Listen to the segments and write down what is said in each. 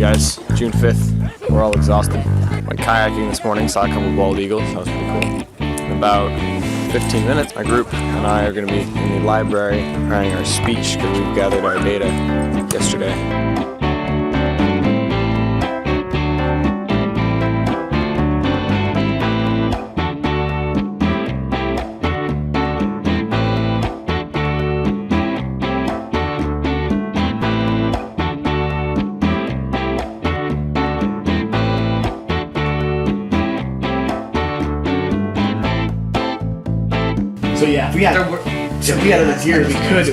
guys, June 5th, we're all exhausted. Went kayaking this morning, saw a couple bald eagles, that was pretty cool. In about 15 minutes, my group and I are going to be in the library preparing our speech because we've gathered our data yesterday. So yeah, if we had enough gear,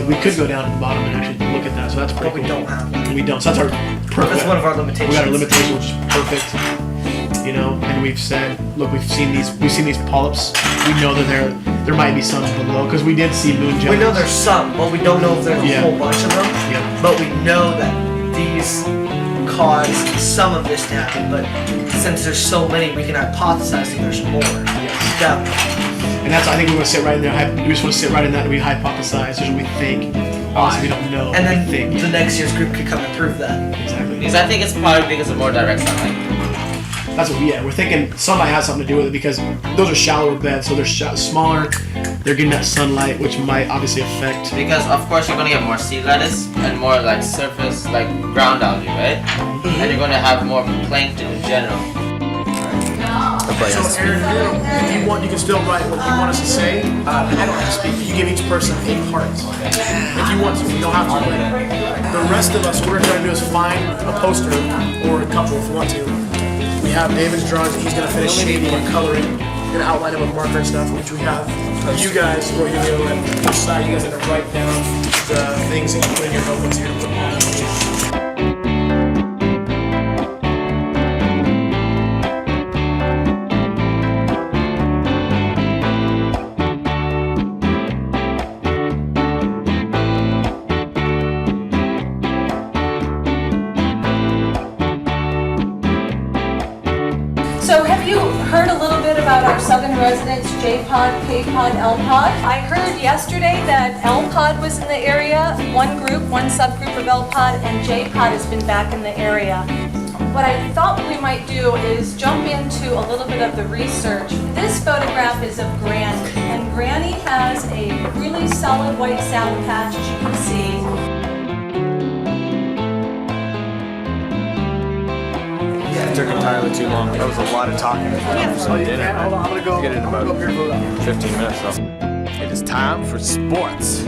we could go down to the bottom and actually look at that. So that's pretty cool. We don't have that. We don't. So that's our perfect. That's one of our limitations. We got a limitation, which is perfect. You know, and we've said, look, we've seen these polyps. We know that there might be some below because we did see moon jellies. We know there's some, but we don't know if there's a whole bunch of them. Yeah. But we know that these cause some of this to happen. But since there's so many, we can hypothesize that there's more. Yes. Definitely. And that's, I think we want to sit right in there. We just want to sit right in that and we hypothesize. There's what we think. Honestly, we don't know. And then we think. the next year's group could come and prove that. Exactly. Because I think it's probably because of more direct sunlight. That's what we're thinking. Sunlight has something to do with it because those are shallower beds, so they're smaller. They're getting that sunlight, which might obviously affect. Because of course you're gonna get more sea lettuce and more like surface, like ground algae, right? And you're gonna have more plankton in general. So Aaron, if you want, you can still write what you want us to say. I don't have to speak. You give each person a part. If you want to, you don't have to. But the rest of us, what we're going to do is find a poster or a couple if we want to. We have David's drawings. He's going to finish shading and coloring. We're going to outline it with marker and stuff, which we have. You guys, who are going to be able to decide. You guys are going to write down the things that you put in your notebooks here to put on the page. So have you heard a little bit about our southern residents, J-Pod, K-Pod, L-Pod? I heard yesterday that L-Pod was in the area, one subgroup of L-Pod, and J-Pod has been back in the area. What I thought we might do is jump into a little bit of the research. This photograph is of Granny, and Granny has a really solid white sound patch, as you can see. It took entirely too long. That was a lot of talking for some dinner. I'm gonna go. Get it in about 15 minutes though. It is time for sports.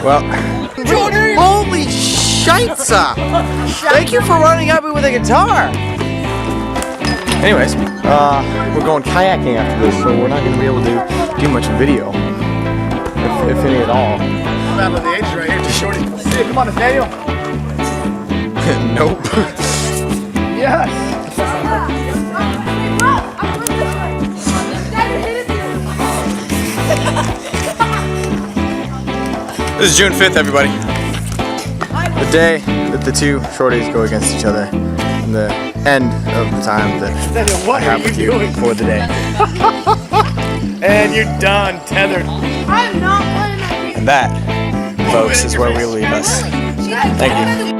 Well, holy shitza! Thank you for running at me with a guitar! Anyways, we're going kayaking after this, so we're not going to be able to do much video, if any at all. Battle of the ages right here, just shorty. Hey, come on, Nathaniel. Nope. Yes. This is June 5th, everybody. The day that the two shorties go against each other, and the end of the time that I have with you for the day. And you're done, tethered. I'm not playing that. And that, folks, is where we leave us. Thank you.